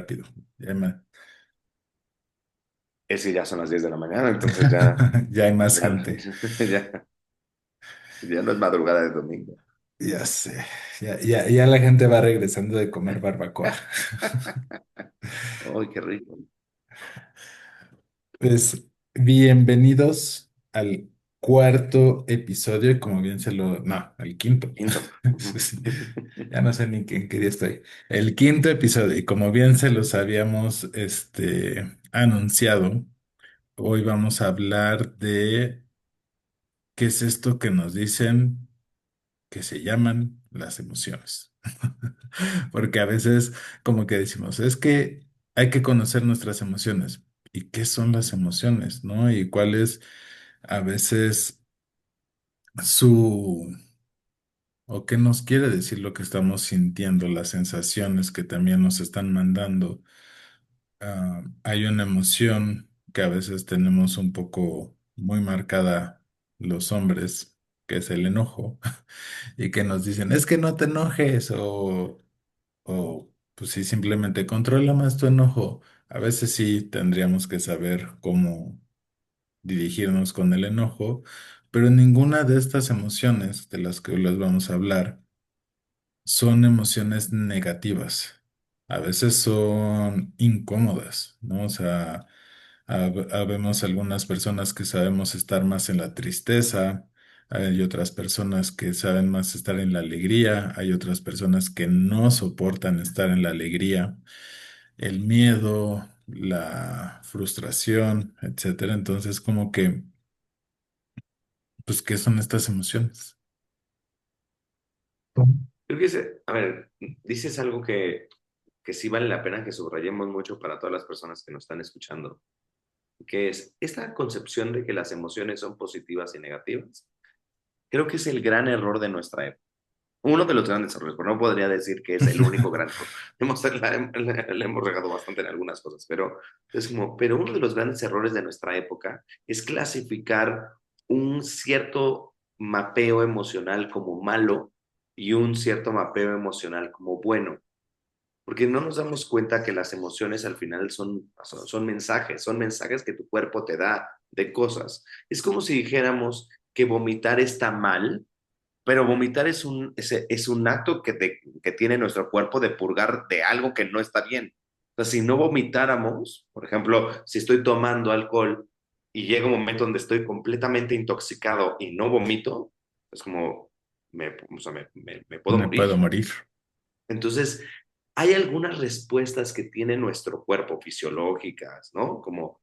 rápido. Ya hay más, Es que ya son las 10 de la mañana, entonces ya, ya hay más ya, gente. ya, ya no es madrugada de domingo. Ya sé. Ya la gente va regresando de comer barbacoa. ¡Ay, qué rico! Pues bienvenidos al cuarto episodio, y como bien se lo... No, al quinto. Quinto. Sí, sí. Ya no sé ni en qué día estoy. El quinto episodio, y como bien se los habíamos anunciado, hoy vamos a hablar de qué es esto que nos dicen que se llaman las emociones. Porque a veces como que decimos, es que hay que conocer nuestras emociones. ¿Y qué son las emociones, no? Y cuál es a veces su, o qué nos quiere decir lo que estamos sintiendo, las sensaciones que también nos están mandando. Hay una emoción que a veces tenemos un poco muy marcada los hombres, que es el enojo, y que nos dicen, es que no te enojes, o pues sí, simplemente controla más tu enojo. A veces sí tendríamos que saber cómo dirigirnos con el enojo, pero ninguna de estas emociones de las que hoy les vamos a hablar son emociones negativas. A veces son incómodas, ¿no? O sea, habemos algunas personas que sabemos estar más en la tristeza, hay otras personas que saben más estar en la alegría, hay otras personas que no soportan estar en la alegría, el miedo, la frustración, etcétera. Entonces, como que, pues, ¿qué son estas emociones? Creo que, a ver, dices algo que sí vale la pena que subrayemos mucho para todas las personas que nos están escuchando, que es esta concepción de que las emociones son positivas y negativas. Creo que es el gran error de nuestra época. Uno de los grandes errores, pero no podría decir que es el único gran error. Le hemos regado bastante en algunas cosas, pero es como, pero uno de los grandes errores de nuestra época es clasificar un cierto mapeo emocional como malo y un cierto mapeo emocional como bueno, porque no nos damos cuenta que las emociones al final son mensajes que tu cuerpo te da de cosas. Es como si dijéramos que vomitar está mal, pero vomitar es un acto que tiene nuestro cuerpo de purgar de algo que no está bien. O sea, si no vomitáramos, por ejemplo, si estoy tomando alcohol y llega un momento donde estoy completamente intoxicado y no vomito, es como, o sea, me puedo Me morir. puedo morir. Entonces, hay algunas respuestas que tiene nuestro cuerpo fisiológicas, ¿no? Como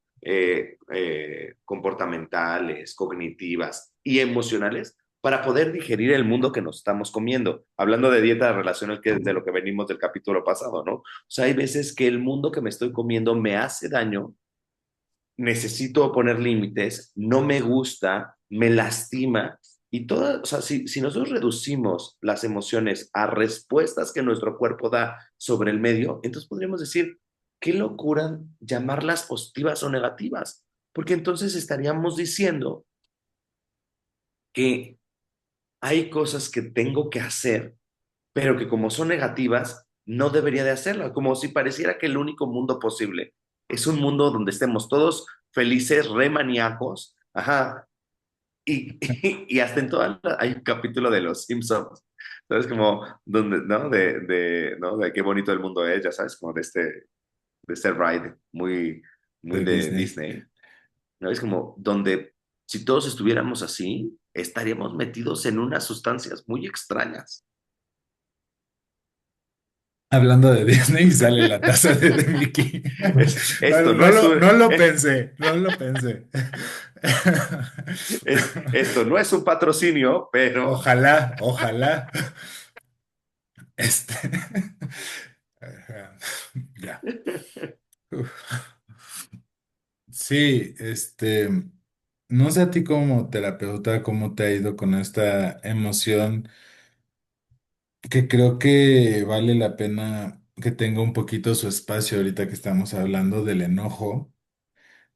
comportamentales, cognitivas y emocionales para poder digerir el mundo que nos estamos comiendo. Hablando de dieta, relación de lo que venimos del capítulo pasado, ¿no? O sea, hay veces que el mundo que me estoy comiendo me hace daño, necesito poner límites, no me gusta, me lastima. Y todas, o sea, si nosotros reducimos las emociones a respuestas que nuestro cuerpo da sobre el medio, entonces podríamos decir, qué locura llamarlas positivas o negativas, porque entonces estaríamos diciendo que hay cosas que tengo que hacer, pero que como son negativas, no debería de hacerlas, como si pareciera que el único mundo posible es un mundo donde estemos todos felices, remaníacos, ajá, y hasta en toda hay un capítulo de Los Simpsons, ¿sabes? Como, donde, ¿no? ¿no? De qué bonito el mundo es, ya sabes, como de este ride muy De de Disney. Disney, ¿no? Es como donde si todos estuviéramos así, estaríamos metidos en unas sustancias muy extrañas. Hablando de Disney, sale la taza de Mickey. No, Esto no es no lo pensé, no lo pensé. esto no es un patrocinio, pero Ojalá, ojalá. Este. Ajá, ya. Uf. Sí, no sé a ti como terapeuta, cómo te ha ido con esta emoción que creo que vale la pena que tenga un poquito su espacio ahorita que estamos hablando del enojo.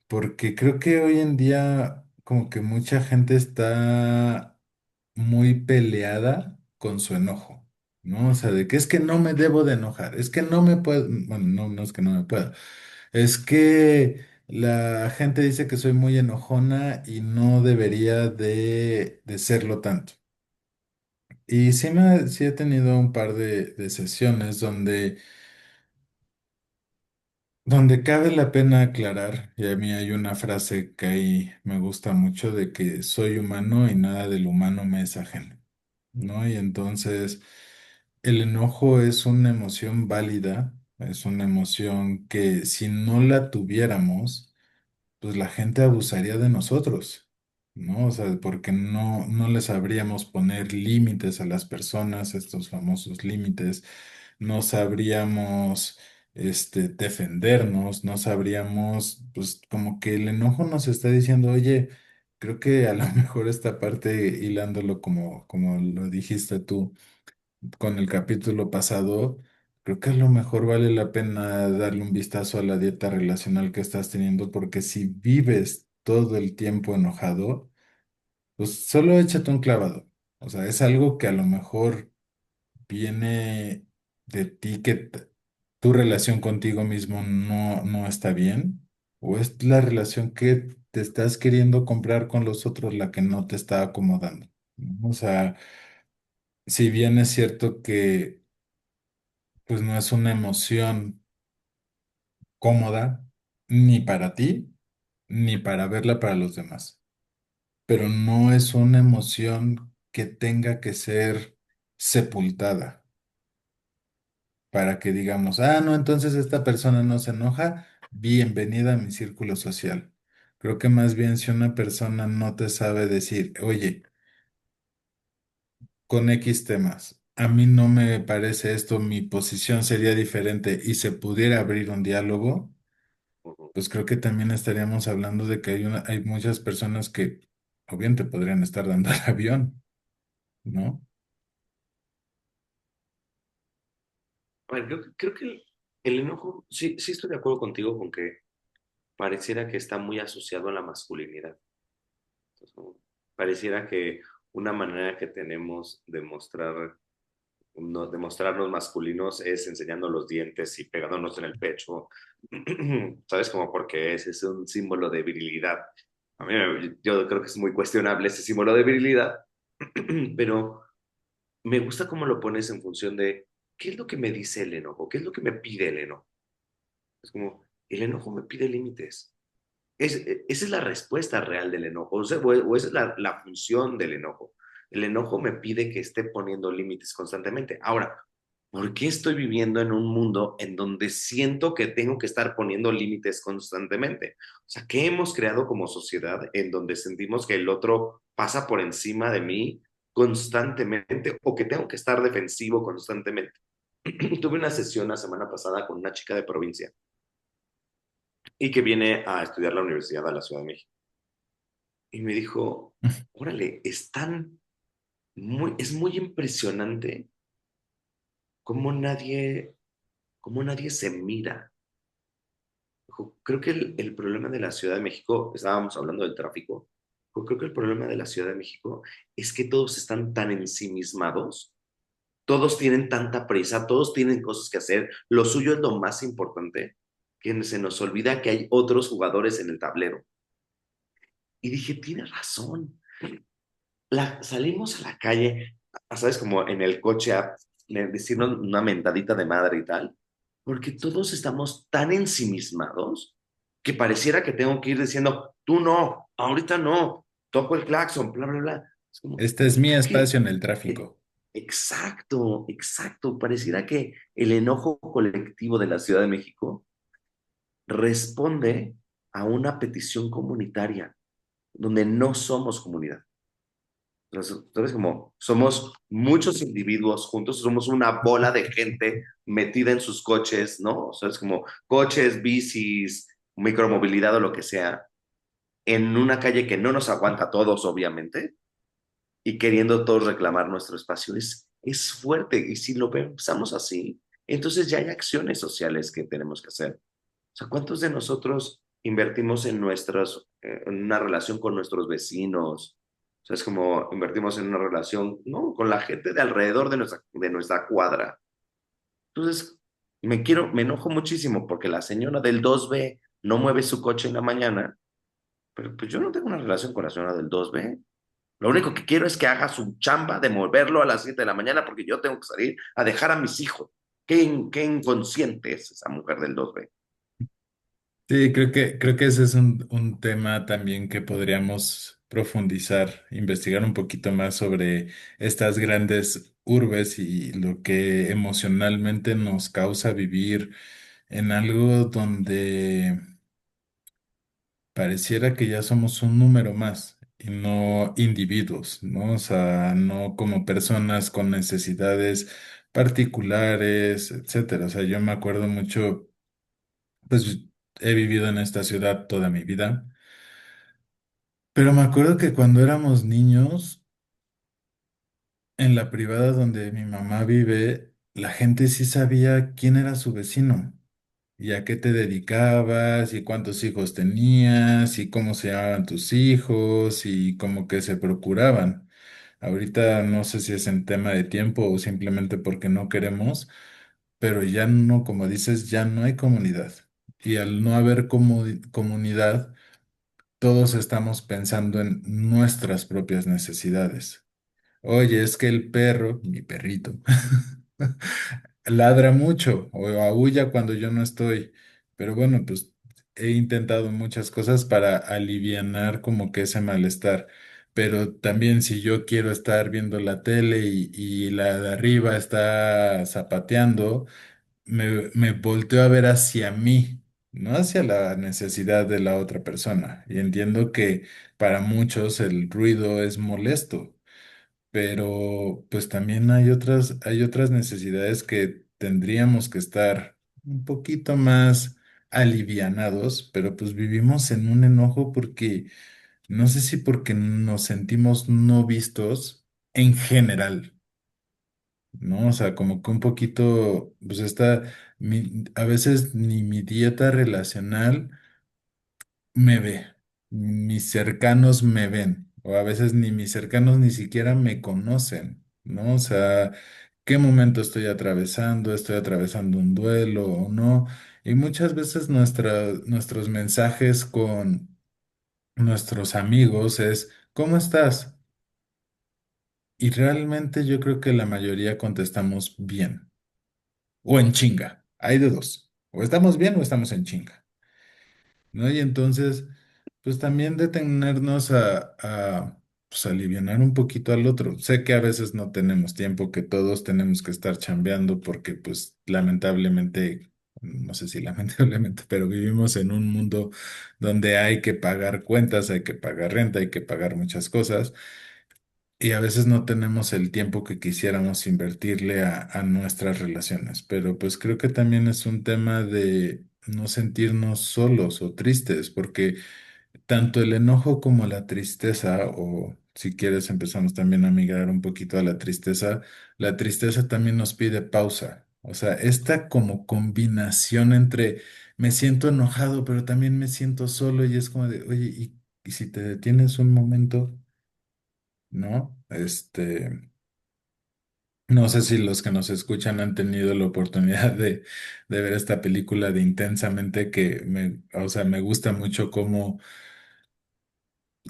Porque creo que hoy en día como que mucha gente está muy peleada con su enojo. ¿no? O sea, de que es que no me debo de enojar, es que no me puedo, bueno, no, no es que no me pueda, es que la gente dice que soy muy enojona y no debería de serlo tanto. Y sí he tenido un par de sesiones donde cabe la pena aclarar, y a mí hay una frase que ahí me gusta mucho de que soy humano y nada del humano me es ajeno, ¿no? Y entonces el enojo es una emoción válida, es una emoción que si no la tuviéramos, pues la gente abusaría de nosotros, ¿no? O sea, porque no les sabríamos poner límites a las personas, estos famosos límites, no sabríamos, defendernos, no sabríamos, pues como que el enojo nos está diciendo, oye, creo que a lo mejor esta parte, hilándolo como lo dijiste tú con el capítulo pasado, creo que a lo mejor vale la pena darle un vistazo a la dieta relacional que estás teniendo, porque si vives todo el tiempo enojado, pues solo échate un clavado. O sea, es algo que a lo mejor viene de ti, que tu relación contigo mismo no está bien, o es la relación que te estás queriendo comprar con los otros la que no te está acomodando, ¿no? O sea, si bien es cierto que pues no es una emoción cómoda ni para ti, ni para verla para los demás. Pero no es una emoción que tenga que ser sepultada para que digamos, ah, no, entonces esta persona no se enoja, bienvenida a mi círculo social. Creo que más bien si una persona no te sabe decir, oye, con X temas, a mí no me parece esto, mi posición sería diferente y se pudiera abrir un diálogo, Ujú. pues creo que también estaríamos hablando de que hay muchas personas que o bien te podrían estar dando el avión, ¿no? A ver, creo que el enojo, sí, sí estoy de acuerdo contigo con que pareciera que está muy asociado a la masculinidad. Entonces, pareciera que una manera que tenemos de mostrar, no, de mostrarnos masculinos es enseñando los dientes y pegándonos en el pecho. ¿Sabes? Como porque ese es un símbolo de virilidad. A mí, yo creo que es muy cuestionable ese símbolo de virilidad, pero me gusta cómo lo pones en función de qué es lo que me dice el enojo, qué es lo que me pide el enojo. Es como, el enojo me pide límites. Esa es la respuesta real del enojo, o, sea, o esa es la función del enojo. El enojo me pide que esté poniendo límites constantemente. Ahora, ¿por qué estoy viviendo en un mundo en donde siento que tengo que estar poniendo límites constantemente? O sea, ¿qué hemos creado como sociedad en donde sentimos que el otro pasa por encima de mí constantemente o que tengo que estar defensivo constantemente? Tuve una sesión la semana pasada con una chica de provincia y que viene a estudiar la Universidad de la Ciudad de México. Y me dijo, órale, es muy impresionante cómo cómo nadie se mira. Dijo, creo que el problema de la Ciudad de México, estábamos hablando del tráfico, dijo, creo que el problema de la Ciudad de México es que todos están tan ensimismados, todos tienen tanta prisa, todos tienen cosas que hacer, lo suyo es lo más importante, que se nos olvida que hay otros jugadores en el tablero. Y dije, tiene razón. Salimos a la calle, ¿sabes? Como en el coche a decirnos una mentadita de madre y tal, porque todos estamos tan ensimismados que pareciera que tengo que ir diciendo, tú no, ahorita no, toco el claxon, bla, bla, bla. Es como, Este es mi creo que, espacio en el eh, tráfico. exacto, exacto, pareciera que el enojo colectivo de la Ciudad de México responde a una petición comunitaria, donde no somos comunidad. Entonces, como somos muchos individuos juntos, somos una bola de gente metida en sus coches, ¿no? O sea, es como coches, bicis, micromovilidad o lo que sea, en una calle que no nos aguanta a todos, obviamente, y queriendo todos reclamar nuestro espacio. Es fuerte, y si lo pensamos así, entonces ya hay acciones sociales que tenemos que hacer. O sea, ¿cuántos de nosotros invertimos en en una relación con nuestros vecinos? O sea, es como invertimos en una relación, ¿no? Con la gente de alrededor de nuestra cuadra. Entonces, me enojo muchísimo porque la señora del 2B no mueve su coche en la mañana, pero pues yo no tengo una relación con la señora del 2B. Lo único que quiero es que haga su chamba de moverlo a las 7 de la mañana porque yo tengo que salir a dejar a mis hijos. Qué inconsciente es esa mujer del 2B. Sí, creo que ese es un tema también que podríamos profundizar, investigar un poquito más sobre estas grandes urbes y lo que emocionalmente nos causa vivir en algo donde pareciera que ya somos un número más y no individuos, ¿no? O sea, no como personas con necesidades particulares, etcétera. O sea, yo me acuerdo mucho, pues he vivido en esta ciudad toda mi vida, pero me acuerdo que cuando éramos niños, en la privada donde mi mamá vive, la gente sí sabía quién era su vecino. ¿Y a qué te dedicabas? ¿Y cuántos hijos tenías? ¿Y cómo se llamaban tus hijos? Y como que se procuraban. Ahorita no sé si es en tema de tiempo o simplemente porque no queremos, pero ya no, como dices, ya no hay comunidad. Y al no haber comunidad, todos estamos pensando en nuestras propias necesidades. Oye, es que el perro, mi perrito, ladra mucho o aúlla cuando yo no estoy. Pero bueno, pues he intentado muchas cosas para alivianar como que ese malestar. Pero también si yo quiero estar viendo la tele y la de arriba está zapateando, me volteo a ver hacia mí, no hacia la necesidad de la otra persona. Y entiendo que para muchos el ruido es molesto, pero pues también hay otras necesidades que tendríamos que estar un poquito más alivianados, pero pues vivimos en un enojo porque no sé si porque nos sentimos no vistos en general, ¿no? O sea, como que un poquito, pues a veces ni mi dieta relacional me ve, mis cercanos me ven, o a veces ni mis cercanos ni siquiera me conocen, ¿no? O sea, ¿qué momento estoy atravesando un duelo o no? Y muchas veces nuestros mensajes con nuestros amigos es, ¿cómo estás? Y realmente yo creo que la mayoría contestamos bien, o en chinga, hay de dos, o estamos bien o estamos en chinga. ¿No? Y entonces, pues también detenernos pues, alivianar un poquito al otro. Sé que a veces no tenemos tiempo, que todos tenemos que estar chambeando porque, pues, lamentablemente, no sé si lamentablemente, pero vivimos en un mundo donde hay que pagar cuentas, hay que pagar renta, hay que pagar muchas cosas. Y a veces no tenemos el tiempo que quisiéramos invertirle a nuestras relaciones, pero pues creo que también es un tema de no sentirnos solos o tristes, porque tanto el enojo como la tristeza, o si quieres empezamos también a migrar un poquito a la tristeza también nos pide pausa. O sea, esta como combinación entre me siento enojado, pero también me siento solo y es como de, oye, y si te detienes un momento, ¿no? No sé si los que nos escuchan han tenido la oportunidad de ver esta película de Intensamente o sea, me gusta mucho cómo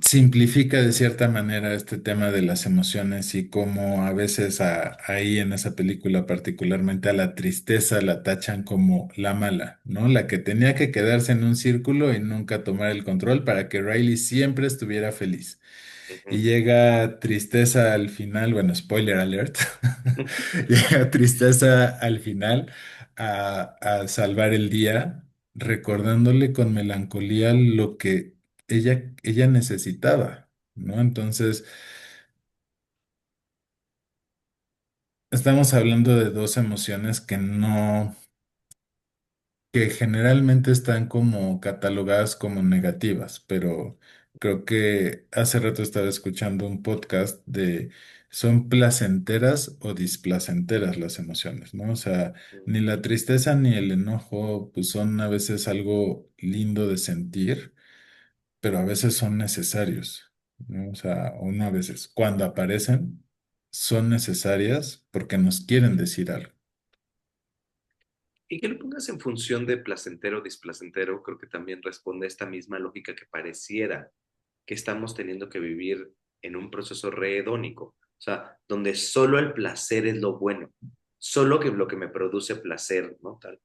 simplifica de cierta manera este tema de las emociones y cómo a veces ahí en esa película particularmente a la tristeza la tachan como la mala, ¿no? La que tenía que quedarse en un círculo y nunca tomar el control para que Riley siempre estuviera feliz. Y Ujú. llega tristeza al final, bueno, spoiler alert, llega tristeza al final a salvar el día, recordándole con melancolía lo que ella necesitaba, ¿no? Entonces, estamos hablando de dos emociones que generalmente están como catalogadas como negativas, pero creo que hace rato estaba escuchando un podcast de son placenteras o displacenteras las emociones, ¿no? O sea, ni la tristeza ni el enojo pues son a veces algo lindo de sentir, pero a veces son necesarios. ¿no? O sea, una veces, cuando aparecen, son necesarias porque nos quieren decir algo. Y que lo pongas en función de placentero o displacentero, creo que también responde a esta misma lógica que pareciera que estamos teniendo que vivir en un proceso redónico, o sea, donde solo el placer es lo bueno, solo que lo que me produce placer, ¿no? Tal.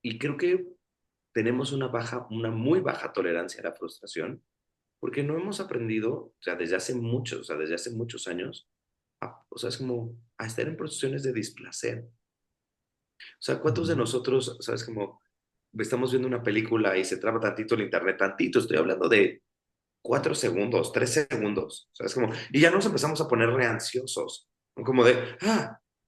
Y creo que tenemos una muy baja tolerancia a la frustración, porque no hemos aprendido, o sea, desde hace muchos años, o sea, es como a estar en posiciones de displacer. O sea, ¿cuántos de Ujú. nosotros, sabes, como estamos viendo una película y se traba tantito el internet, tantito, estoy hablando de 4 segundos, 3 segundos, ¿sabes? Como, y ya nos empezamos a poner reansiosos, ¿no? Como de,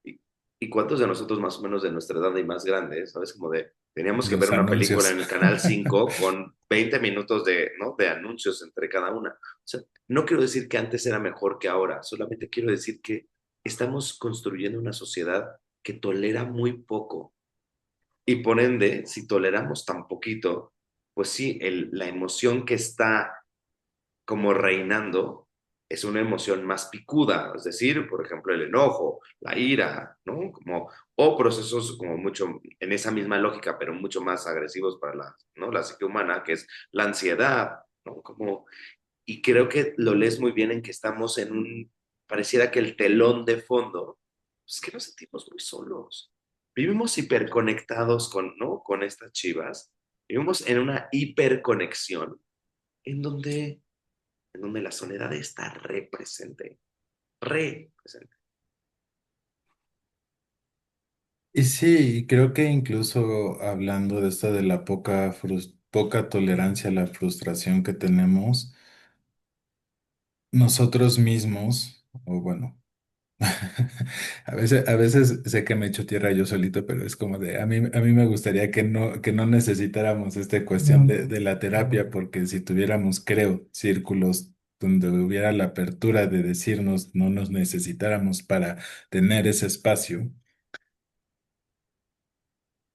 y, y cuántos de nosotros más o menos de nuestra edad y más grandes, ¿sabes? Como de, teníamos que ver Los una película anuncios. en el canal 5 con 20 minutos de, ¿no? De anuncios entre cada una. O sea, no quiero decir que antes era mejor que ahora, solamente quiero decir que estamos construyendo una sociedad que tolera muy poco. Y por ende, si toleramos tan poquito, pues sí, la emoción que está como reinando es una emoción más picuda, es decir, por ejemplo, el enojo, la ira, ¿no? Como, o procesos como mucho en esa misma lógica, pero mucho más agresivos para la, ¿no? La psique humana, que es la ansiedad, ¿no? Como, y creo que lo lees muy bien en que estamos en pareciera que el telón de fondo, es que nos sentimos muy solos. Vivimos hiperconectados con, ¿no? Con estas chivas, vivimos en una hiperconexión en donde la soledad está represente, represente. Y sí, creo que incluso hablando de esto de la poca tolerancia a la frustración que tenemos, nosotros mismos, o bueno, a veces sé que me echo tierra yo solito, pero es como de, a mí me gustaría que no necesitáramos esta cuestión de la terapia, porque si tuviéramos, creo, círculos donde hubiera la apertura de decirnos no nos necesitáramos para tener ese espacio,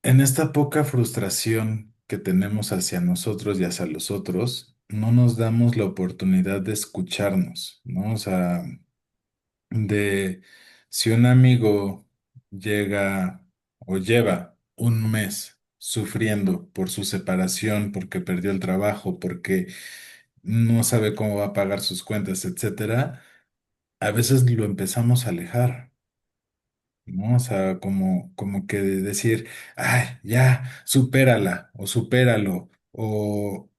en esta poca frustración que tenemos hacia nosotros y hacia los otros, no nos damos la oportunidad de escucharnos, ¿no? O sea, de si un amigo llega o lleva un mes sufriendo por su separación, porque perdió el trabajo, porque no sabe cómo va a pagar sus cuentas, etcétera, a veces lo empezamos a alejar, ¿no? O sea, como que decir, ay, ya, supérala, o supéralo, o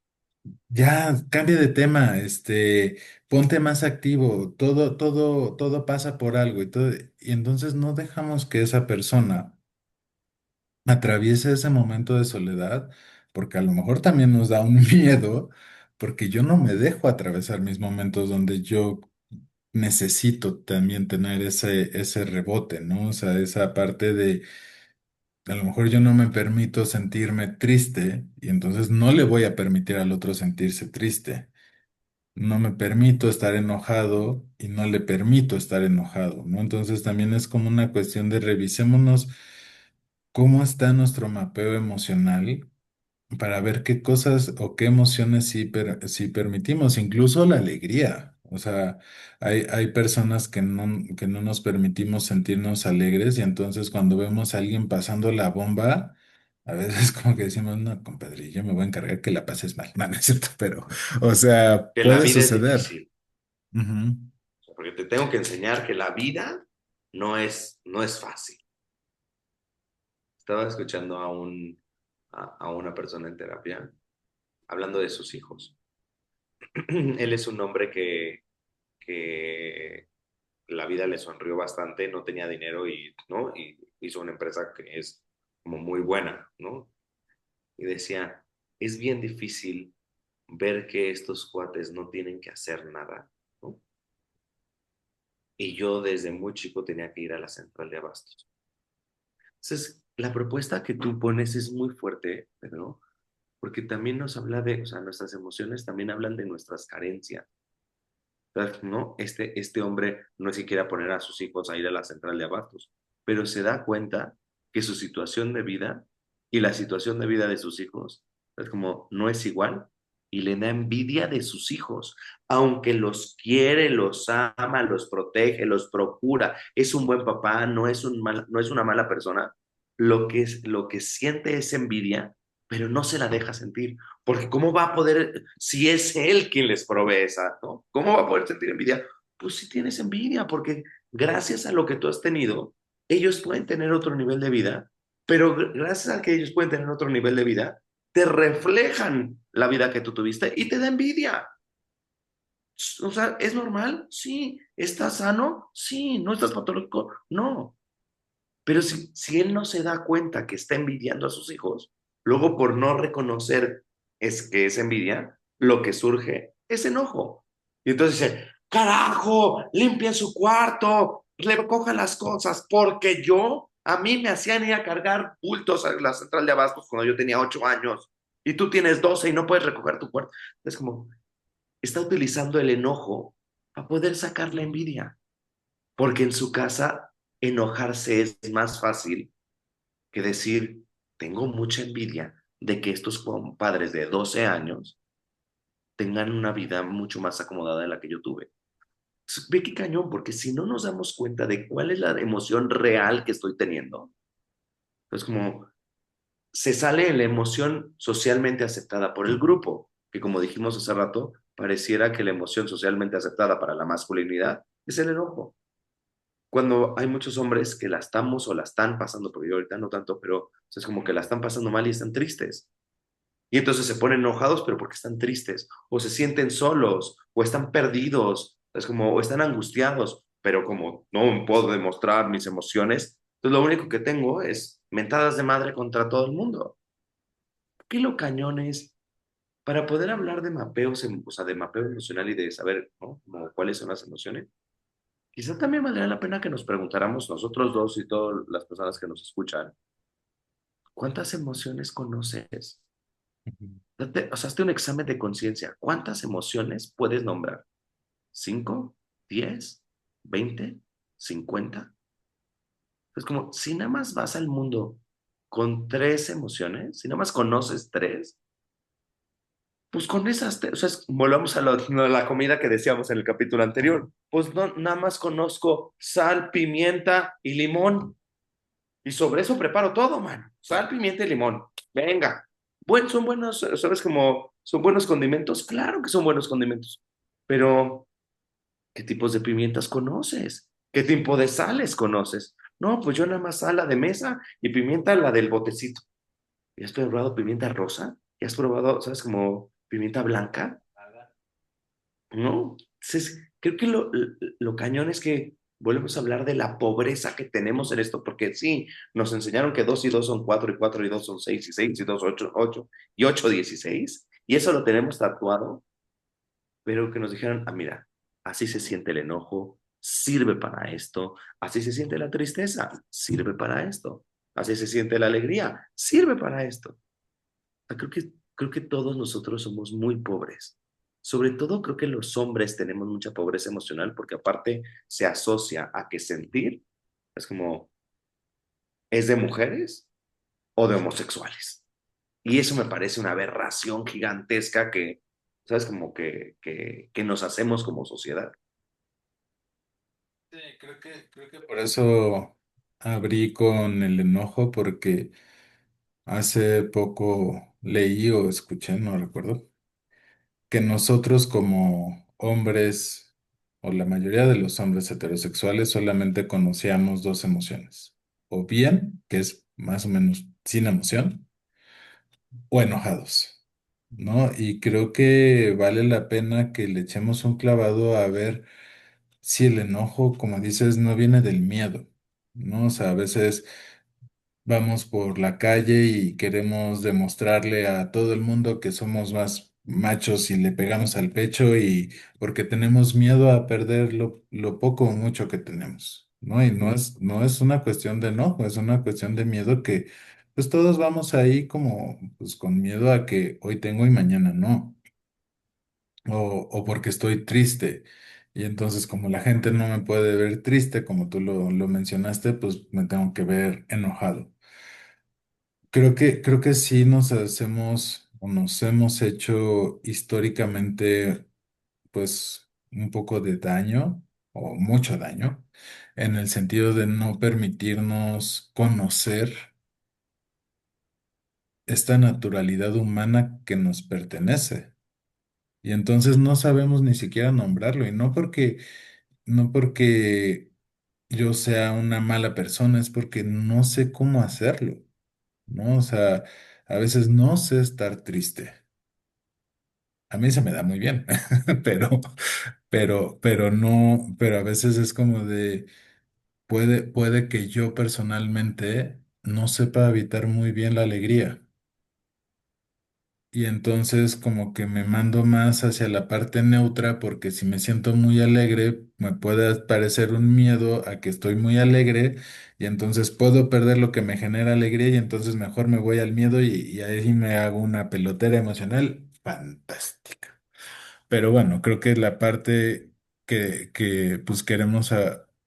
ya, cambia de tema, ponte más activo, todo pasa por algo y todo, y entonces no dejamos que esa persona atraviese ese momento de soledad, porque a lo mejor también nos da un miedo, porque yo no me dejo atravesar mis momentos donde yo necesito también tener ese rebote, ¿no? O sea, esa parte de, a lo mejor yo no me permito sentirme triste y entonces no le voy a permitir al otro sentirse triste. No me permito estar enojado y no le permito estar enojado, ¿no? Entonces también es como una cuestión de revisémonos cómo está nuestro mapeo emocional para ver qué cosas o qué emociones sí permitimos, incluso la alegría. O sea, hay personas que no nos permitimos sentirnos alegres y entonces cuando vemos a alguien pasando la bomba, a veces como que decimos, no, compadre, yo me voy a encargar que la pases mal. No, no es cierto, pero, o sea, Que la puede vida es suceder. difícil, Ujú. o sea, porque te tengo que enseñar que la vida no es fácil. Estaba escuchando a una persona en terapia hablando de sus hijos. Él es un hombre que la vida le sonrió bastante, no tenía dinero y, ¿no? Y hizo una empresa que es como muy buena, ¿no? Y decía, es bien difícil ver que estos cuates no tienen que hacer nada, ¿no? Y yo desde muy chico tenía que ir a la central de abastos. Entonces, la propuesta que tú pones es muy fuerte, Pedro, porque también nos habla de, o sea, nuestras emociones también hablan de nuestras carencias, ¿no? Este hombre no siquiera poner a sus hijos a ir a la central de abastos, pero se da cuenta que su situación de vida y la situación de vida de sus hijos es como no es igual y le da envidia de sus hijos, aunque los quiere, los ama, los protege, los procura, es un buen papá, no es una mala persona, lo que siente es envidia, pero no se la deja sentir, porque ¿cómo va a poder, si es él quien les provee esa, ¿no? ¿Cómo va a poder sentir envidia? Pues si tienes envidia, porque gracias a lo que tú has tenido, ellos pueden tener otro nivel de vida, pero gracias a que ellos pueden tener otro nivel de vida, te reflejan la vida que tú tuviste y te da envidia. O sea, ¿es normal? Sí. ¿Estás sano? Sí. ¿No estás patológico? No. Pero si él no se da cuenta que está envidiando a sus hijos, luego por no reconocer es que es envidia, lo que surge es enojo. Y entonces dice, carajo, limpia su cuarto, recoja las cosas, porque a mí me hacían ir a cargar bultos a la central de abastos cuando yo tenía 8 años y tú tienes 12 y no puedes recoger tu cuarto. Es como, está utilizando el enojo para poder sacar la envidia, porque en su casa enojarse es más fácil que decir, tengo mucha envidia de que estos padres de 12 años tengan una vida mucho más acomodada de la que yo tuve. Ve qué cañón, porque si no nos damos cuenta de cuál es la emoción real que estoy teniendo, es como se sale en la emoción socialmente aceptada por el grupo, que como dijimos hace rato, pareciera que la emoción socialmente aceptada para la masculinidad es el enojo. Cuando hay muchos hombres que la estamos o la están pasando, porque yo ahorita no tanto, pero es como que la están pasando mal y están tristes. Y entonces se ponen enojados, pero porque están tristes, o se sienten solos, o están perdidos, es como, o están angustiados, pero como no puedo demostrar mis emociones, entonces lo único que tengo es mentadas de madre contra todo el mundo. ¿Qué lo cañón es? Para poder hablar de mapeos, o sea, de mapeo emocional y de saber, ¿no? Como cuáles son las emociones, quizá también valdría la pena que nos preguntáramos nosotros dos y todas las personas que nos escuchan, ¿cuántas emociones conoces? O sea, hazte un examen de conciencia. ¿Cuántas emociones puedes nombrar? ¿5? ¿10? ¿20? ¿50? Es como, si nada más vas al mundo con tres emociones, si nada más conoces tres, pues con esas, o sea, volvamos a, a la comida que decíamos en el capítulo anterior. Pues no, nada más conozco sal, pimienta y limón. Y sobre eso preparo todo, man. Sal, pimienta y limón. Venga. Bueno, son buenos, ¿sabes cómo son buenos condimentos? Claro que son buenos condimentos. Pero, ¿qué tipos de pimientas conoces? ¿Qué tipo de sales conoces? No, pues yo nada más sal la de mesa y pimienta la del botecito. ¿Ya has probado pimienta rosa? ¿Ya has probado, sabes, como pimienta blanca? ¿No? Entonces, creo que lo cañón es que volvemos a hablar de la pobreza que tenemos en esto, porque sí, nos enseñaron que 2 y 2 son 4 y 4 y 2 son 6 y 6 y 2 8 8 y 8 16 y eso lo tenemos tatuado, pero que nos dijeron, ah, mira, así se siente el enojo, sirve para esto, así se siente la tristeza, sirve para esto, así se siente la alegría, sirve para esto. Creo que todos nosotros somos muy pobres. Sobre todo creo que los hombres tenemos mucha pobreza emocional porque aparte se asocia a que sentir es como, es de mujeres o de homosexuales. Y eso me parece una aberración gigantesca que, ¿sabes? Como que nos hacemos como sociedad. Sí, creo que por eso abrí con el enojo, porque hace poco leí o escuché, no recuerdo, que nosotros como hombres, o la mayoría de los hombres heterosexuales, solamente conocíamos dos emociones. O bien, que es más o menos sin emoción, o enojados, ¿no? Y creo que vale la pena que le echemos un clavado a ver si el enojo, como dices, no viene del miedo, ¿no? O sea, a veces vamos por la calle y queremos demostrarle a todo el mundo que somos más machos y le pegamos al pecho, y porque tenemos miedo a perder lo poco o mucho que tenemos, ¿no? Y no es una cuestión de enojo, es una cuestión de miedo que pues todos vamos ahí como pues con miedo a que hoy tengo y mañana no, o porque estoy triste. Y entonces como la gente no me puede ver triste, como tú lo mencionaste, pues me tengo que ver enojado. Creo que sí nos hacemos o nos hemos hecho históricamente, pues, un poco de daño o mucho daño, en el sentido de no permitirnos conocer esta naturalidad humana que nos pertenece. Y entonces no sabemos ni siquiera nombrarlo, y no porque yo sea una mala persona, es porque no sé cómo hacerlo, ¿no? O sea, a veces no sé estar triste. A mí se me da muy bien, pero, pero no, pero a veces es como de, puede que yo personalmente no sepa evitar muy bien la alegría. Y entonces como que me mando más hacia la parte neutra porque si me siento muy alegre, me puede parecer un miedo a que estoy muy alegre y entonces puedo perder lo que me genera alegría y entonces mejor me voy al miedo y ahí me hago una pelotera emocional fantástica. Pero bueno, creo que la parte que pues queremos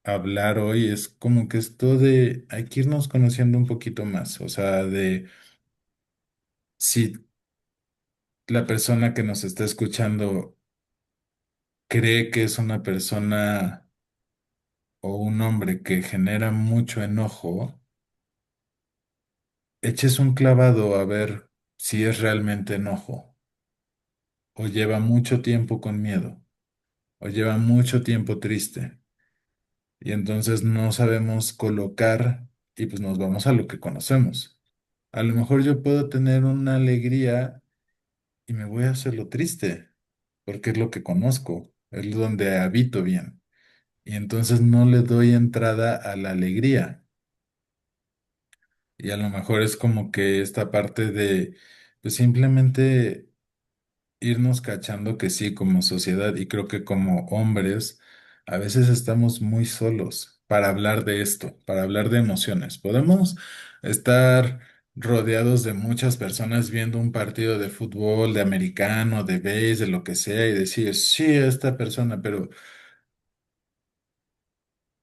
hablar hoy es como que esto de hay que irnos conociendo un poquito más, o sea, de si la persona que nos está escuchando cree que es una persona o un hombre que genera mucho enojo, eches un clavado a ver si es realmente enojo, o lleva mucho tiempo con miedo, o lleva mucho tiempo triste, y entonces no sabemos colocar y pues nos vamos a lo que conocemos. A lo mejor yo puedo tener una alegría y me voy a hacerlo triste, porque es lo que conozco, es donde habito bien. Y entonces no le doy entrada a la alegría. Y a lo mejor es como que esta parte de, pues simplemente irnos cachando que sí, como sociedad y creo que como hombres, a veces estamos muy solos para hablar de esto, para hablar de emociones. Podemos estar rodeados de muchas personas viendo un partido de fútbol, de americano, de base, de lo que sea, y decir, sí, esta persona, pero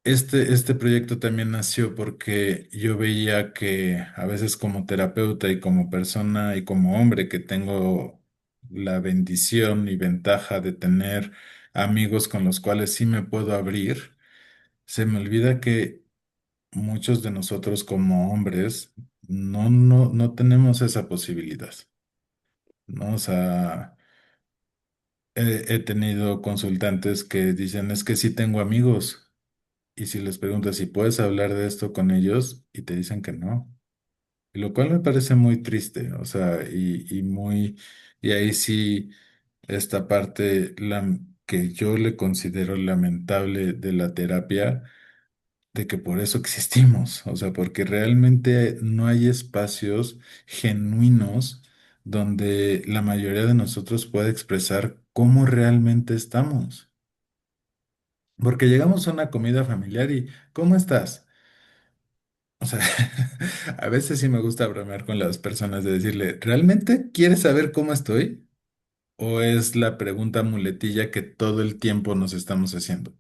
este proyecto también nació porque yo veía que a veces como terapeuta y como persona y como hombre que tengo la bendición y ventaja de tener amigos con los cuales sí me puedo abrir, se me olvida que muchos de nosotros como hombres no tenemos esa posibilidad, ¿no? O sea, he tenido consultantes que dicen, es que sí tengo amigos. Y si les preguntas si puedes hablar de esto con ellos y te dicen que no, y lo cual me parece muy triste, o sea, y ahí sí, esta parte que yo le considero lamentable de la terapia, de que por eso existimos, o sea, porque realmente no hay espacios genuinos donde la mayoría de nosotros pueda expresar cómo realmente estamos. Porque llegamos a una comida familiar y, ¿cómo estás? O sea, a veces sí me gusta bromear con las personas de decirle, ¿realmente quieres saber cómo estoy? ¿O es la pregunta muletilla que todo el tiempo nos estamos haciendo?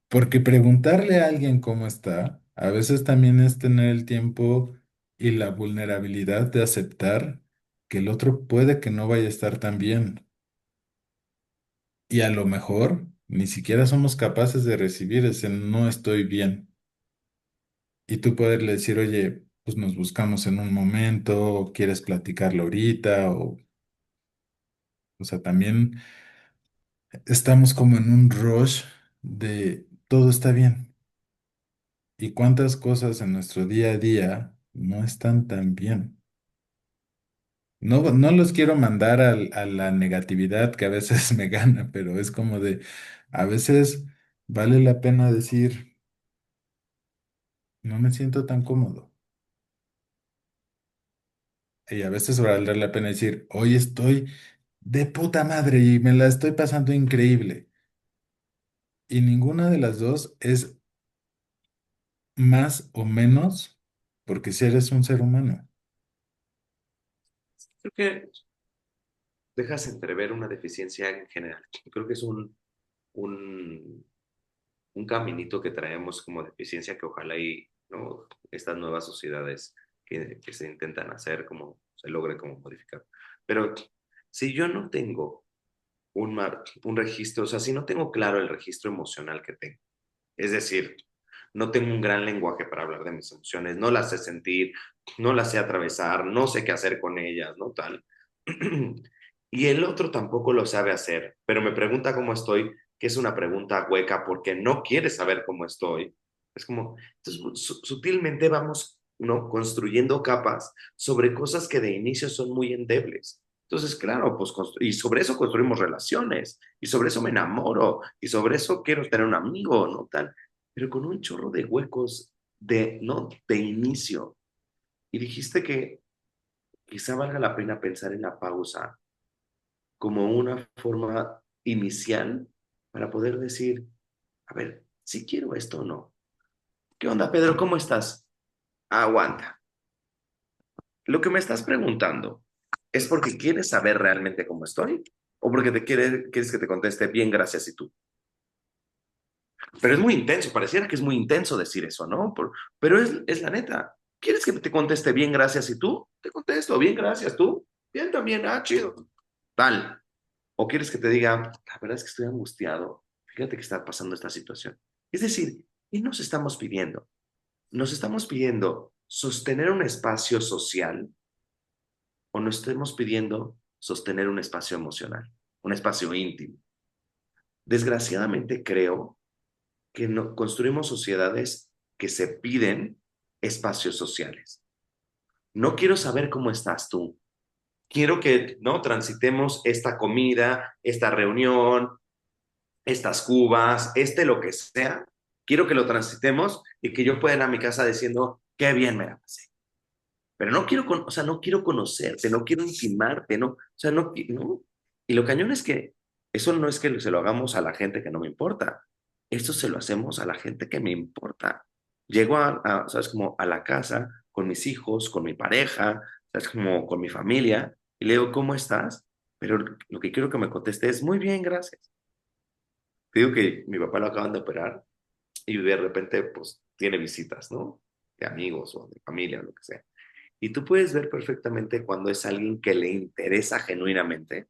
Porque preguntarle a alguien cómo está, a veces también es tener el tiempo y la vulnerabilidad de aceptar que el otro puede que no vaya a estar tan bien. Y a lo mejor ni siquiera somos capaces de recibir ese no estoy bien. Y tú poderle decir, oye, pues nos buscamos en un momento, o quieres platicarlo ahorita, o sea, también estamos como en un rush de todo está bien. ¿Y cuántas cosas en nuestro día a día no están tan bien? No los quiero mandar a la negatividad que a veces me gana, pero es como de, a veces vale la pena decir, no me siento tan cómodo. Y a veces vale la pena decir, hoy estoy de puta madre y me la estoy pasando increíble. Y ninguna de las dos es más o menos porque si eres un ser humano. Creo que dejas entrever una deficiencia en general. Creo que es un, un caminito que traemos como deficiencia que ojalá y, ¿no?, estas nuevas sociedades que se intentan hacer como se logre como modificar. Pero si yo no tengo un registro, o sea, si no tengo claro el registro emocional que tengo, es decir, no tengo un gran lenguaje para hablar de mis emociones, no las sé sentir, no las sé atravesar, no sé qué hacer con ellas, ¿no? Tal. Y el otro tampoco lo sabe hacer, pero me pregunta cómo estoy, que es una pregunta hueca porque no quiere saber cómo estoy. Es como, entonces, sutilmente vamos, ¿no? Construyendo capas sobre cosas que de inicio son muy endebles. Entonces, claro, pues, y sobre eso construimos relaciones, y sobre eso me enamoro, y sobre eso quiero tener un amigo, ¿no? Tal, pero con un chorro de huecos de, ¿no? De inicio. Y dijiste que quizá valga la pena pensar en la pausa como una forma inicial para poder decir, a ver, si quiero esto o no. ¿Qué onda, Pedro? ¿Cómo estás? Aguanta. Lo que me estás preguntando es porque quieres saber realmente cómo estoy o porque quieres que te conteste bien, gracias y tú. Pero es muy intenso, pareciera que es muy intenso decir eso, ¿no? Pero es la neta. ¿Quieres que te conteste bien, gracias y tú? Te contesto, bien, gracias, tú. Bien, también, chido. Tal. O quieres que te diga, la verdad es que estoy angustiado. Fíjate que está pasando esta situación. Es decir, ¿qué nos estamos pidiendo? Nos estamos pidiendo sostener un espacio social o nos estamos pidiendo sostener un espacio emocional, un espacio íntimo. Desgraciadamente creo que no, construimos sociedades que se piden espacios sociales. No quiero saber cómo estás tú. Quiero que no transitemos esta comida, esta reunión, estas cubas, lo que sea. Quiero que lo transitemos y que yo pueda ir a mi casa diciendo qué bien me la pasé. Pero no quiero, o sea, no quiero conocerte, no quiero intimarte, no, o sea, no, no. Y lo cañón es que eso no es que se lo hagamos a la gente que no me importa, esto se lo hacemos a la gente que me importa. Llego ¿sabes? Como a la casa con mis hijos, con mi pareja, ¿sabes? Como con mi familia, y le digo, ¿cómo estás? Pero lo que quiero que me conteste es, muy bien, gracias. Te digo que mi papá lo acaban de operar y de repente, pues, tiene visitas, ¿no? De amigos o de familia o lo que sea. Y tú puedes ver perfectamente cuando es alguien que le interesa genuinamente.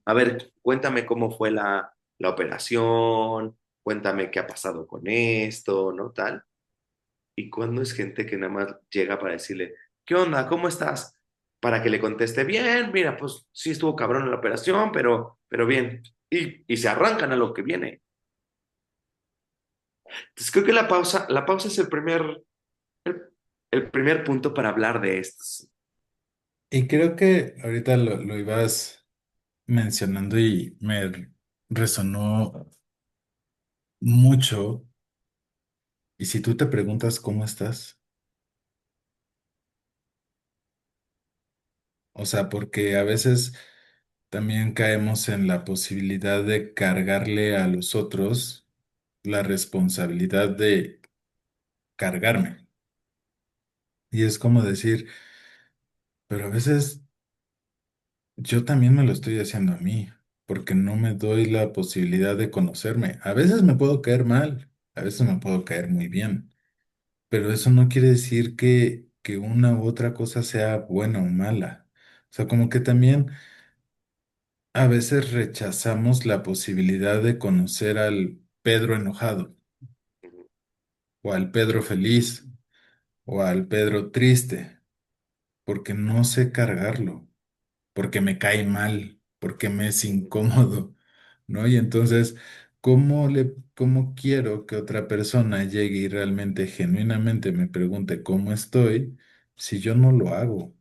A ver, cuéntame cómo fue la operación, cuéntame qué ha pasado con esto, ¿no? Tal. Y cuando es gente que nada más llega para decirle, ¿qué onda? ¿Cómo estás? Para que le conteste, bien, mira, pues sí estuvo cabrón en la operación, pero bien. Y se arrancan a lo que viene. Entonces creo que la pausa es el, el primer punto para hablar de estos. Y creo que ahorita lo ibas mencionando y me resonó mucho. Y si tú te preguntas cómo estás, o sea, porque a veces también caemos en la posibilidad de cargarle a los otros la responsabilidad de cargarme. Y es como decir, pero a veces yo también me lo estoy haciendo a mí, porque no me doy la posibilidad de conocerme. A veces me puedo caer mal, a veces me puedo caer muy bien, pero eso no quiere decir que una u otra cosa sea buena o mala. O sea, como que también a veces rechazamos la posibilidad de conocer al Pedro enojado, o al Pedro feliz, o al Pedro triste, porque no sé cargarlo, porque me cae mal, porque me es incómodo, ¿no? Y entonces, cómo quiero que otra persona llegue y realmente, genuinamente me pregunte cómo estoy si yo no lo hago,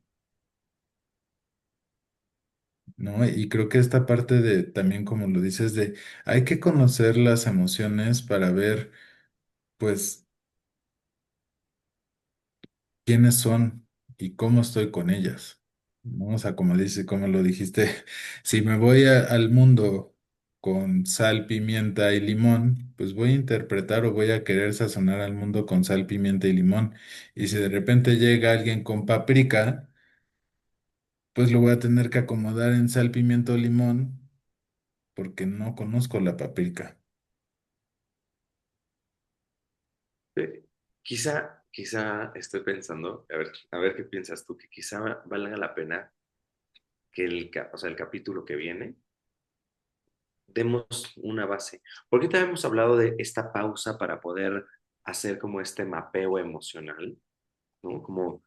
¿no? Y creo que esta parte de, también como lo dices, de hay que conocer las emociones para ver, pues, quiénes son y cómo estoy con ellas, ¿no? O sea, como dice, como lo dijiste, si me voy al mundo con sal, pimienta y limón, pues voy a interpretar o voy a querer sazonar al mundo con sal, pimienta y limón. Y si de repente llega alguien con paprika, pues lo voy a tener que acomodar en sal, pimienta o limón porque no conozco la paprika. Eh, Quizá quizá estoy pensando, a ver qué piensas tú, que quizá valga la pena que o sea, el capítulo que viene demos una base. Porque también hemos hablado de esta pausa para poder hacer como este mapeo emocional, ¿no? Como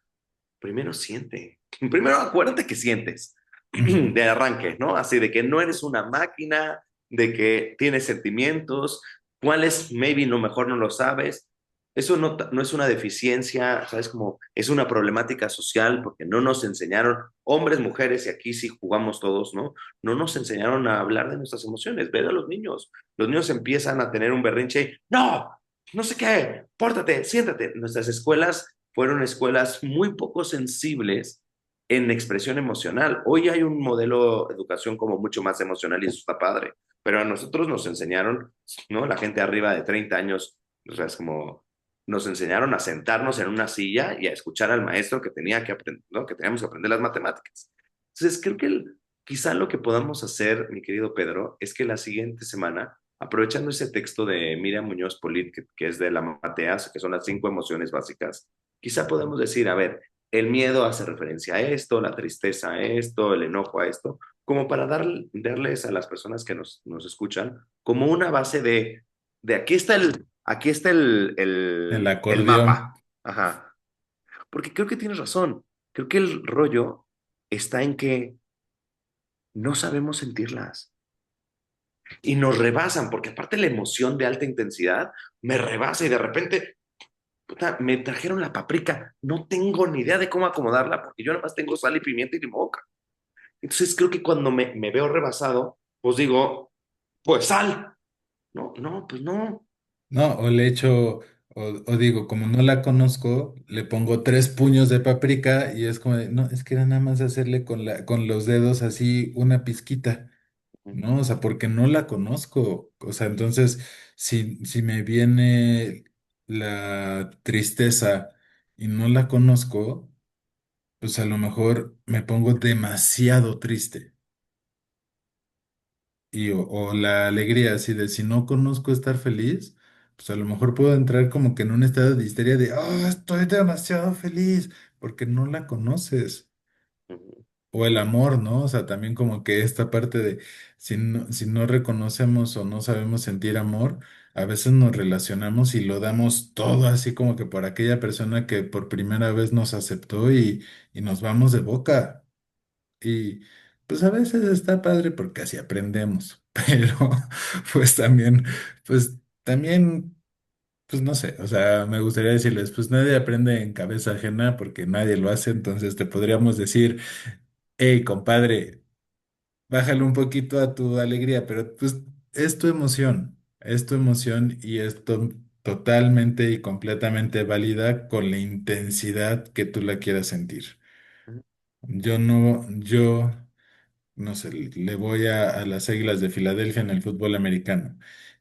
primero siente, primero acuérdate que sientes Ujú. de arranque, ¿no? Así de que no eres una máquina, de que tienes sentimientos, cuáles maybe no mejor no lo sabes. Eso no es una deficiencia, ¿sabes? Como es una problemática social porque no nos enseñaron, hombres, mujeres, y aquí sí jugamos todos, ¿no? No nos enseñaron a hablar de nuestras emociones. Ve a los niños. Los niños empiezan a tener un berrinche. No, no sé qué, pórtate, siéntate. Nuestras escuelas fueron escuelas muy poco sensibles en expresión emocional. Hoy hay un modelo de educación como mucho más emocional y eso está padre, pero a nosotros nos enseñaron, ¿no? La gente arriba de 30 años, o sea, es como nos enseñaron a sentarnos en una silla y a escuchar al maestro que tenía que aprender, ¿no? Que teníamos que aprender las matemáticas. Entonces, creo que quizá lo que podamos hacer, mi querido Pedro, es que la siguiente semana, aprovechando ese texto de Miriam Muñoz Polit, que es de la Mateas, que son las 5 emociones básicas, quizá podemos decir, a ver, el miedo hace referencia a esto, la tristeza a esto, el enojo a esto, como para darles a las personas que nos escuchan como una base de aquí está El el acordeón. mapa. Ajá. Porque creo que tienes razón. Creo que el rollo está en que no sabemos sentirlas y nos rebasan, porque aparte la emoción de alta intensidad me rebasa y de repente puta, me trajeron la paprika, no tengo ni idea de cómo acomodarla porque yo nada más tengo sal y pimienta y limón. Entonces creo que cuando me veo rebasado, pues digo, pues sal. No, no, pues no. No, o le echo, o digo, como no la conozco, le pongo 3 puños de paprika y es como de, no, es que era nada más hacerle con los dedos así una pizquita, ¿no? O sea, porque no la conozco. O sea, entonces, si me viene la tristeza y no la conozco, pues a lo mejor me pongo demasiado triste. O la alegría, así de si no conozco estar feliz, pues a lo mejor puedo entrar como que en un estado de histeria de, oh, estoy demasiado feliz, porque no la conoces. O el amor, ¿no? O sea, también como que esta parte de si no reconocemos o no sabemos sentir amor, a veces nos relacionamos y lo damos todo así como que por aquella persona que por primera vez nos aceptó y nos vamos de boca. Y pues a veces está padre porque así aprendemos, pero pues también, pues también, pues no sé, o sea, me gustaría decirles, pues nadie aprende en cabeza ajena porque nadie lo hace, entonces te podríamos decir, hey, compadre, bájale un poquito a tu alegría, pero pues es tu emoción y es totalmente y completamente válida con la intensidad que tú la quieras sentir. Yo no sé, le voy a las Águilas de Filadelfia en el fútbol americano.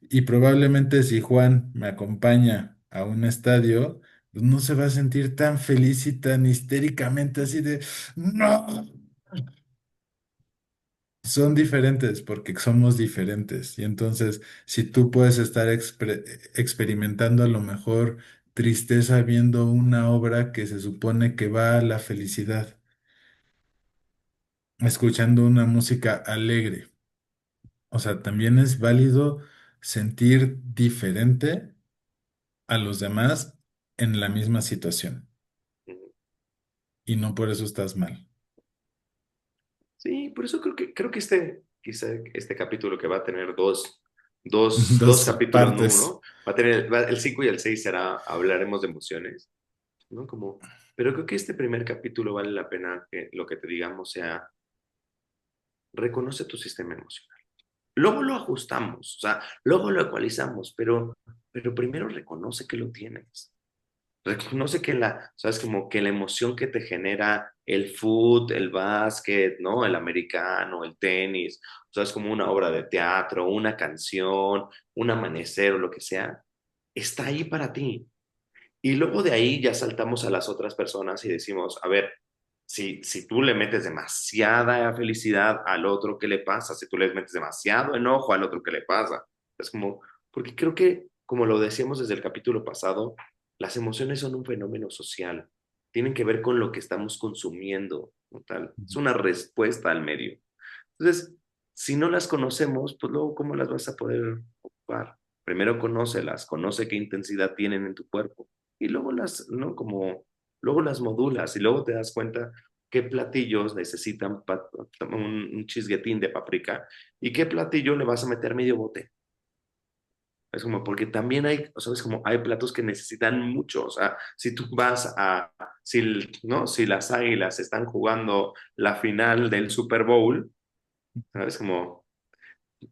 Y probablemente si Juan me acompaña a un estadio, pues no se va a sentir tan feliz y tan histéricamente así de, no. Son diferentes porque somos diferentes. Y entonces, si tú puedes estar experimentando a lo mejor tristeza viendo una obra que se supone que va a la felicidad, escuchando una música alegre. O sea, también es válido sentir diferente a los demás en la misma situación y no por eso estás mal. Sí, por eso creo que quizá este capítulo que va a tener dos Dos capítulos, ¿no? partes. Uno, el 5 y el 6 será, hablaremos de emociones, ¿no? Como, pero creo que este primer capítulo vale la pena que lo que te digamos sea, reconoce tu sistema emocional. Luego lo ajustamos, o sea, luego lo ecualizamos, pero primero reconoce que lo tienes. Reconoce que sabes, como que la emoción que te genera el fútbol, el básquet, ¿no? El americano, el tenis, o sea, es como una obra de teatro, una canción, un amanecer o lo que sea, está ahí para ti. Y luego de ahí ya saltamos a las otras personas y decimos, a ver, si tú le metes demasiada felicidad al otro, ¿qué le pasa? Si tú le metes demasiado enojo al otro, ¿qué le pasa? Es como, porque creo que, como lo decíamos desde el capítulo pasado, las emociones son un fenómeno social, tienen que ver con lo que estamos consumiendo, como tal. Es una respuesta al medio. Entonces, si no las conocemos, pues luego, ¿cómo las vas a poder ocupar? Primero conócelas, conoce qué intensidad tienen en tu cuerpo y luego las, ¿no? Como, luego las modulas y luego te das cuenta qué platillos necesitan un chisguetín de paprika y qué platillo le vas a meter medio bote. Es como, porque también hay, o sea, es como, hay platos que necesitan mucho. O sea, si tú vas a, si, ¿no? Si las águilas están jugando la final del Super Bowl, ¿sabes? Como,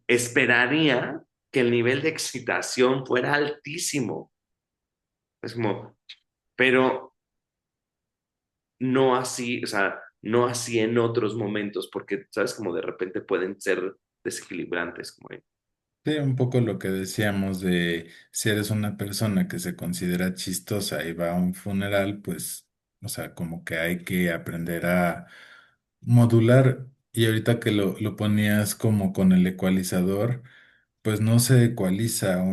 esperaría que el nivel de excitación fuera altísimo. Es como, pero no así, o sea, no así en otros momentos, porque, ¿sabes? Como de repente pueden ser desequilibrantes, como, Sí, un poco lo que decíamos de si eres una persona que se considera chistosa y va a un funeral, pues, o sea, como que hay que aprender a modular. Y ahorita que lo ponías como con el ecualizador, pues no se ecualiza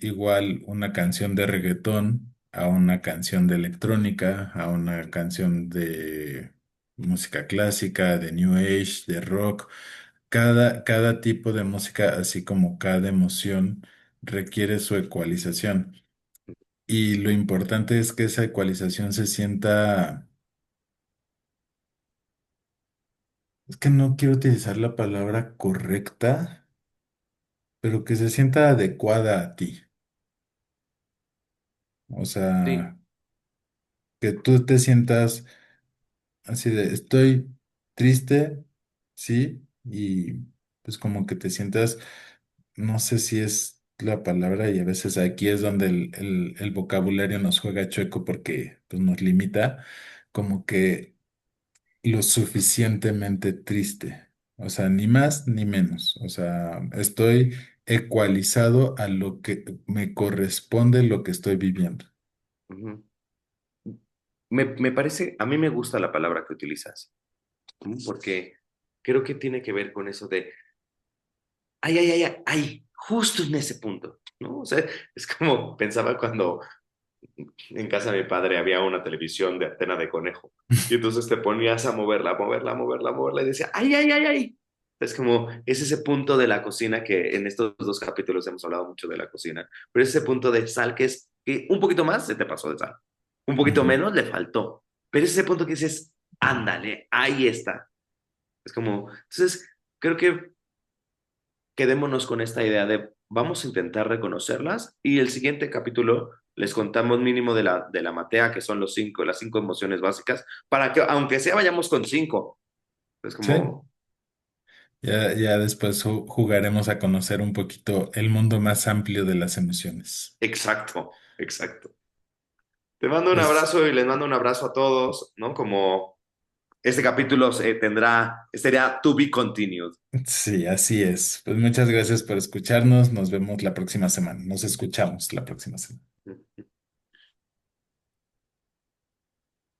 igual una canción de reggaetón a una canción de electrónica, a una canción de música clásica, de New Age, de rock. Cada tipo de música, así como cada emoción, requiere su ecualización. Y lo importante es que esa ecualización se sienta, es que no quiero utilizar la palabra correcta, pero que se sienta adecuada a ti. O sí. sea, que tú te sientas así de, estoy triste, sí, y pues como que te sientas, no sé si es la palabra, y a veces aquí es donde el vocabulario nos juega chueco porque pues, nos limita, como que lo suficientemente triste, o sea, ni más ni menos, o sea, estoy ecualizado a lo que me corresponde lo que estoy viviendo. Ujú. Me parece, a mí me gusta la palabra que utilizas, porque creo que tiene que ver con eso de, ay, ay, ay, ay, ay, justo en ese punto, ¿no? O sea, es como pensaba cuando en casa de mi padre había una televisión de antena de conejo, y entonces te ponías a moverla, a moverla, a moverla, a moverla, y decía, ay, ay, ay, ay. Es como, es ese punto de la cocina que en estos dos capítulos hemos hablado mucho de la cocina, pero es ese punto de sal que es que un poquito más se te pasó de sal, un poquito Ujú. menos le faltó, pero es ese punto que dices, ándale, ahí está. Es como, entonces, creo que quedémonos con esta idea de vamos a intentar reconocerlas y el siguiente capítulo les contamos mínimo de la matea, que son las cinco emociones básicas, para que aunque sea vayamos con cinco. Es Sí. como, Ya después jugaremos a conocer un poquito el mundo más amplio de las emociones. exacto, exacto. Te mando un Pues abrazo y les mando un abrazo a todos, ¿no? Como este capítulo sería to be continued. sí, así es. Pues muchas gracias por escucharnos. Nos vemos la próxima semana. Nos escuchamos la próxima semana.